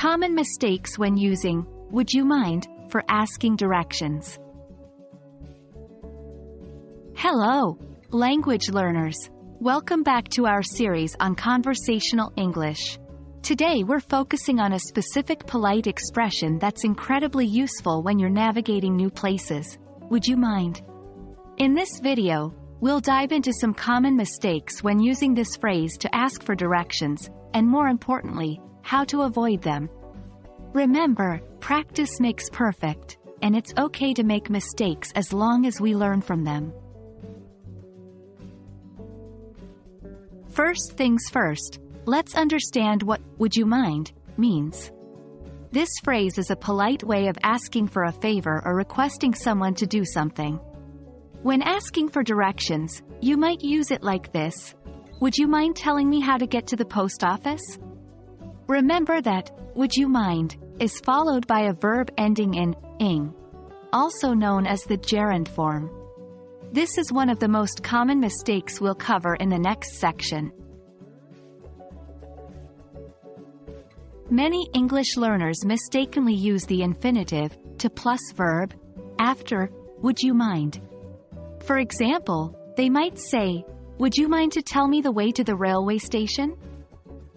Common mistakes when using "would you mind" for asking directions. Hello, language learners. Welcome back to our series on conversational English. Today we're focusing on a specific polite expression that's incredibly useful when you're navigating new places. Would you mind? In this video, we'll dive into some common mistakes when using this phrase to ask for directions, and more importantly, how to avoid them. Remember, practice makes perfect, and it's okay to make mistakes as long as we learn from them. First things first, let's understand what "would you mind" means. This phrase is a polite way of asking for a favor or requesting someone to do something. When asking for directions, you might use it like this: "Would you mind telling me how to get to the post office?" Remember that "would you mind" is followed by a verb ending in ing, also known as the gerund form. This is one of the most common mistakes we'll cover in the next section. Many English learners mistakenly use the infinitive to plus verb after "would you mind." For example, they might say, "Would you mind to tell me the way to the railway station?"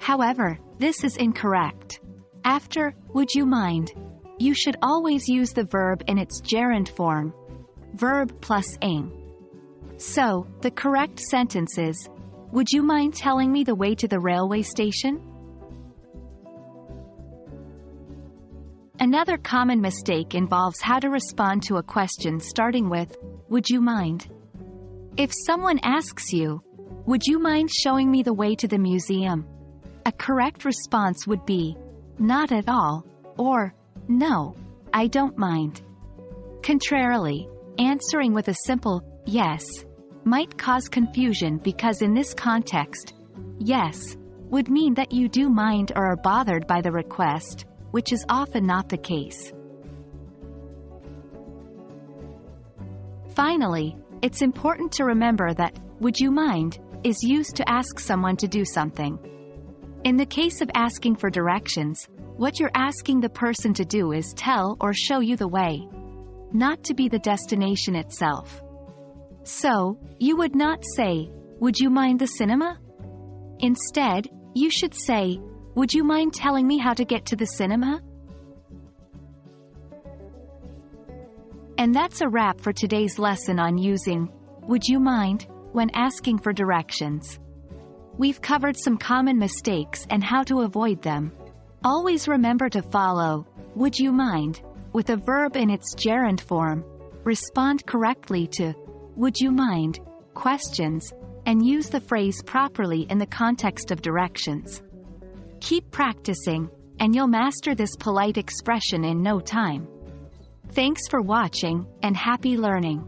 However, this is incorrect. After "would you mind," you should always use the verb in its gerund form, verb plus ing. So, the correct sentence is, "Would you mind telling me the way to the railway station?" Another common mistake involves how to respond to a question starting with "would you mind?" If someone asks you, "Would you mind showing me the way to the museum?" a correct response would be, "Not at all," or "No, I don't mind." Contrarily, answering with a simple "yes" might cause confusion because in this context, "yes" would mean that you do mind or are bothered by the request, which is often not the case. Finally, it's important to remember that "would you mind" is used to ask someone to do something. In the case of asking for directions, what you're asking the person to do is tell or show you the way, not to be the destination itself. So, you would not say, "Would you mind the cinema?" Instead, you should say, "Would you mind telling me how to get to the cinema?" And that's a wrap for today's lesson on using "would you mind" when asking for directions. We've covered some common mistakes and how to avoid them. Always remember to follow "would you mind" with a verb in its gerund form, respond correctly to "would you mind" questions, and use the phrase properly in the context of directions. Keep practicing, and you'll master this polite expression in no time. Thanks for watching, and happy learning.